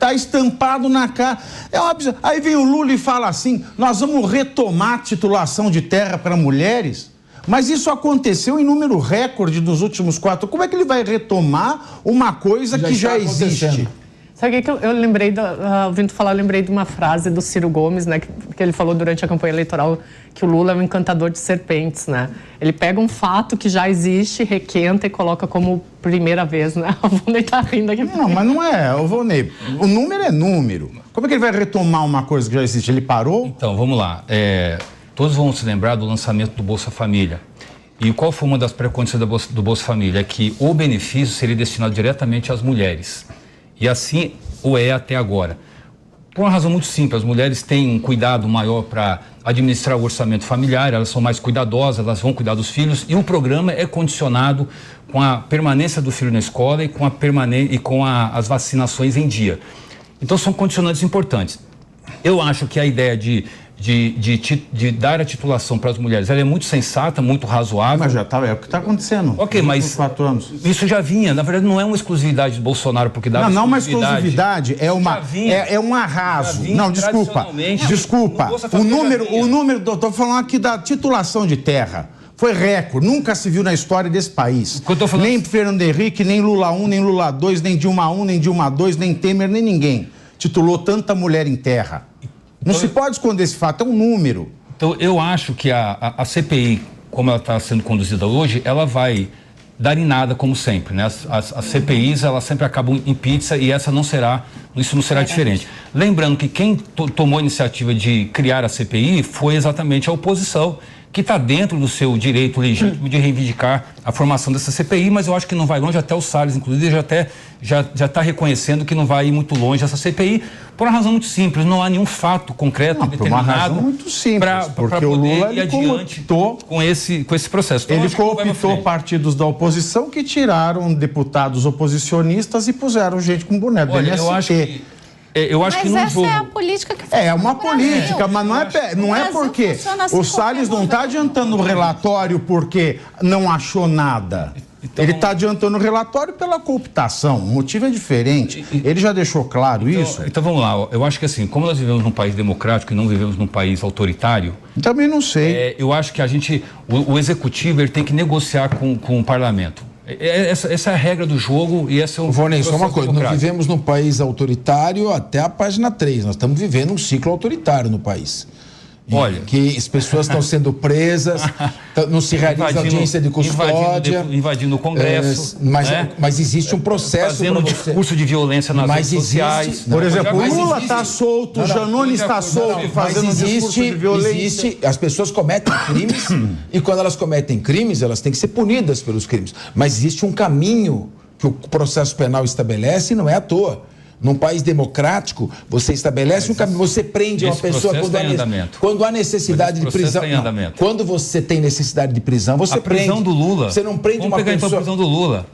Tá estampado na cara. É um absurdo. Aí vem o Lula e fala assim, nós vamos retomar a titulação de terra para mulheres. Mas isso aconteceu em número recorde dos últimos 4. Como é que ele vai retomar uma coisa que já existe? Sabe o que eu lembrei, ouvindo falar, eu lembrei de uma frase do Ciro Gomes, né, que ele falou durante a campanha eleitoral, que o Lula é um encantador de serpentes, né? Ele pega um fato que já existe, requenta e coloca como primeira vez, né? O Vonei tá rindo aqui. Não, mas não é, o Vonei. O número é número. Como é que ele vai retomar uma coisa que já existe? Ele parou? Então, vamos lá. Todos vão se lembrar do lançamento do Bolsa Família. E qual foi uma das pré-condições do Bolsa Família? É que o benefício seria destinado diretamente às mulheres. E assim o é até agora. Por uma razão muito simples, as mulheres têm um cuidado maior para administrar o orçamento familiar, elas são mais cuidadosas, elas vão cuidar dos filhos, e o programa é condicionado com a permanência do filho na escola e com as vacinações em dia. Então são condicionantes importantes. Eu acho que a ideia de dar a titulação para as mulheres, ela é muito sensata, muito razoável. Mas já tá, é o que está acontecendo. Ok, mas 4 anos. Isso já vinha, na verdade não é uma exclusividade do Bolsonaro, porque dá não uma exclusividade, é um arraso. Não, desculpa, o número, estou falando aqui da titulação de terra. Foi recorde, nunca se viu na história desse país. Nem Fernando Henrique, nem Lula 1, nem Lula 2, nem Dilma 1, nem Dilma 2, nem Temer, nem ninguém titulou tanta mulher em terra. Não se pode esconder esse fato, é um número. Então, eu acho que a CPI, como ela está sendo conduzida hoje, ela vai dar em nada, como sempre, né? As CPIs, elas sempre acabam em pizza e isso não será diferente. Lembrando que quem tomou a iniciativa de criar a CPI foi exatamente a oposição, que está dentro do seu direito legítimo de reivindicar a formação dessa CPI, mas eu acho que não vai longe, até o Salles, inclusive, já está reconhecendo que não vai ir muito longe essa CPI, por uma razão muito simples, não há nenhum fato concreto determinado. Por uma razão muito simples, porque o Lula ir adiante com esse processo. Então, ele cooptou partidos da oposição que tiraram deputados oposicionistas e puseram gente com boné do MST. Eu acho que essa é a política que é uma política, mas não é porque o Salles não está adiantando o relatório porque não achou nada. Então, ele está adiantando o relatório pela cooptação. O motivo é diferente. Ele já deixou claro isso. Então vamos lá. Eu acho que assim, como nós vivemos num país democrático e não vivemos num país autoritário. Também não sei. Eu acho que o executivo ele tem que negociar com o parlamento. Essa é a regra do jogo e essa é o Vonei, só uma coisa, nós vivemos num país autoritário até a página 3, nós estamos vivendo um ciclo autoritário no país. Olha, que as pessoas estão sendo presas, não se realiza audiência de custódia. Invadindo o Congresso. Mas existe um processo. Fazendo discurso de violência nas redes sociais. Por exemplo, o Lula está solto, o Janones está solto fazendo discurso de violência. As pessoas cometem crimes e quando elas cometem crimes, elas têm que ser punidas pelos crimes. Mas existe um caminho que o processo penal estabelece e não é à toa. Num país democrático, você estabelece um caminho, você prende uma pessoa quando há necessidade de prisão. Quando você tem necessidade de prisão, você prende. A prisão do Lula. Você não prende uma pessoa. Então a prisão do Lula.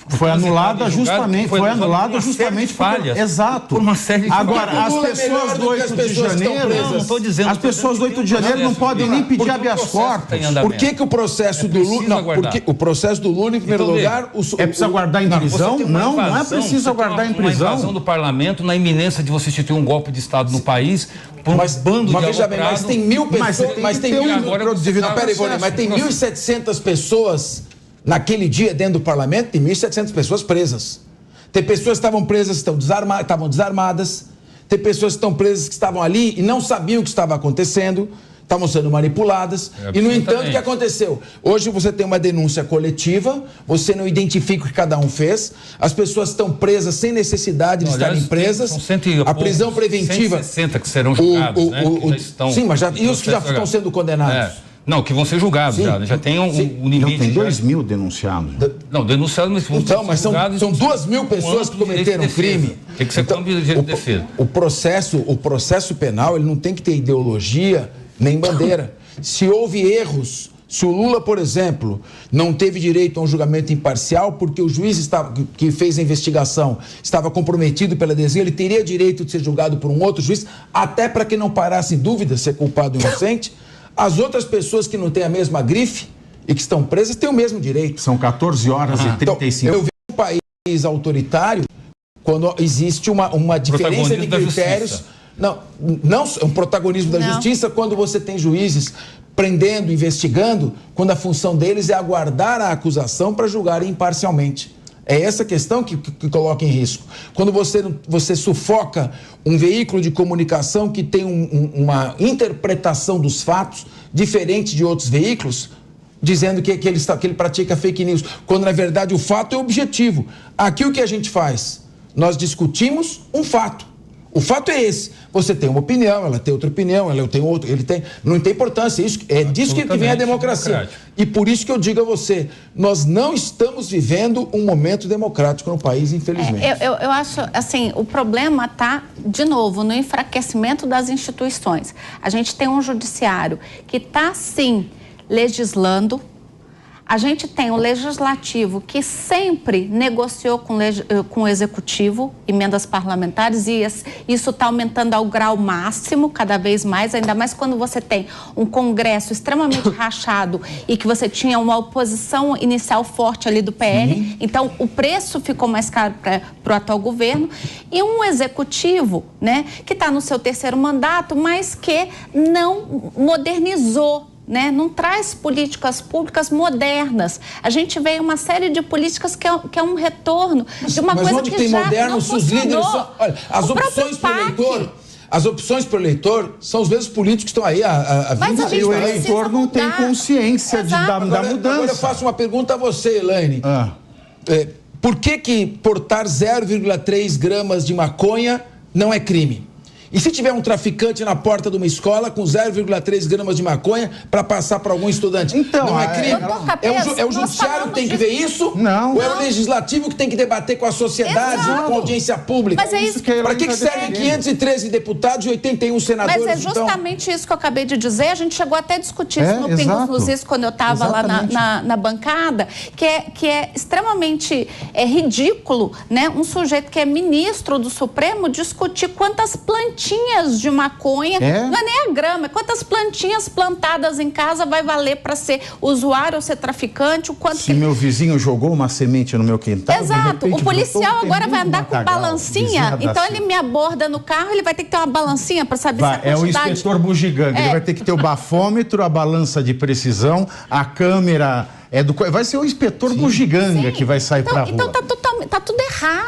Foi anulada justamente, falhas. Exato. Por uma série de agora, as pessoas do 8 de janeiro, não estou dizendo. As pessoas do 8 de janeiro não podem nem pedir habeas corpus. Por que o processo do Lula, não, porque o processo do Lula em primeiro lugar, é preciso aguardar em prisão? Não é preciso aguardar em prisão. Uma invasão do parlamento na iminência de você instituir um golpe de Estado no país. Mas veja bem, mas tem 1.000 pessoas, mas tem 1.700 pessoas naquele dia, dentro do parlamento, tem 1.700 pessoas presas. Tem pessoas que estavam presas, estavam desarmadas. Tem pessoas que estão presas que estavam ali e não sabiam o que estava acontecendo, estavam sendo manipuladas. E, no entanto, o que aconteceu? Hoje você tem uma denúncia coletiva, você não identifica o que cada um fez, as pessoas estão presas sem necessidade de estarem presas. A prisão preventiva... 160 que serão julgados, Sim, mas e os que já estão sendo condenados? Não, que vão ser julgados já tem um limite. Tem 2.000 denunciados. Não, denunciados, mas vão ser julgados. São 2.000 pessoas que cometeram crime. Tem que ser com direito de defesa. O processo penal, ele não tem que ter ideologia nem bandeira. Se houve erros, se o Lula, por exemplo, não teve direito a um julgamento imparcial porque o juiz que fez a investigação estava comprometido pela adesão, ele teria direito de ser julgado por um outro juiz, até para que não parasse em dúvida se é culpado ou inocente. As outras pessoas que não têm a mesma grife e que estão presas têm o mesmo direito. São 14 horas e 35. Então, eu vi um país autoritário quando existe uma diferença de critérios. Não é um protagonismo da justiça quando você tem juízes prendendo, investigando, quando a função deles é aguardar a acusação para julgarem imparcialmente. É essa questão que coloca em risco. Quando você sufoca um veículo de comunicação que tem uma interpretação dos fatos diferente de outros veículos, dizendo que ele pratica fake news, quando na verdade o fato é objetivo. Aqui o que a gente faz? Nós discutimos um fato. O fato é esse. Você tem uma opinião, ela tem outra opinião, ela tem outra, ele tem. Não tem importância. É disso que vem a democracia. E por isso que eu digo a você, nós não estamos vivendo um momento democrático no país, infelizmente. Eu acho, assim, o problema está, de novo, no enfraquecimento das instituições. A gente tem um judiciário que está, sim, legislando. A gente tem o legislativo que sempre negociou com o executivo, emendas parlamentares, e isso está aumentando ao grau máximo, cada vez mais, ainda mais quando você tem um Congresso extremamente rachado e que você tinha uma oposição inicial forte ali do PL, então o preço ficou mais caro para o atual governo, e um executivo, né, que está no seu terceiro mandato, mas que não modernizou, né? Não traz políticas públicas modernas. A gente vê uma série de políticas que é um retorno de uma coisa que tem já moderno, não funcionou. Olha, as opções para o eleitor... As opções para o eleitor são os mesmos políticos que estão aí há 20 anos. E o eleitor não tem consciência da mudança. Agora eu faço uma pergunta a você, Elaine. Por que portar 0,3 gramas de maconha não é crime? E se tiver um traficante na porta de uma escola com 0,3 gramas de maconha para passar para algum estudante? Então, não é crime? É o judiciário que tem que ver isso? Não. Ou é o legislativo que tem que debater com a sociedade, com a audiência pública? Mas é isso para que servem 513 deputados e 81 senadores? Mas é justamente isso que eu acabei de dizer. A gente chegou até a discutir isso no Pingos nos Is, quando eu estava lá na bancada, que é extremamente ridículo, né? Um sujeito que é ministro do Supremo discutir quantas plantinhas de maconha, não é nem a grama, quantas plantinhas plantadas em casa vai valer para ser usuário ou ser traficante, o quanto... Se meu vizinho jogou uma semente no meu quintal... Exato, o policial agora vai andar com balancinha, então ele me aborda no carro, ele vai ter que ter uma balancinha para saber se a quantidade... É o inspetor bugiganga, ele vai ter que ter o bafômetro, a balança de precisão, a câmera... Vai ser o inspetor bugiganga que vai sair para a rua. Então tá tudo errado.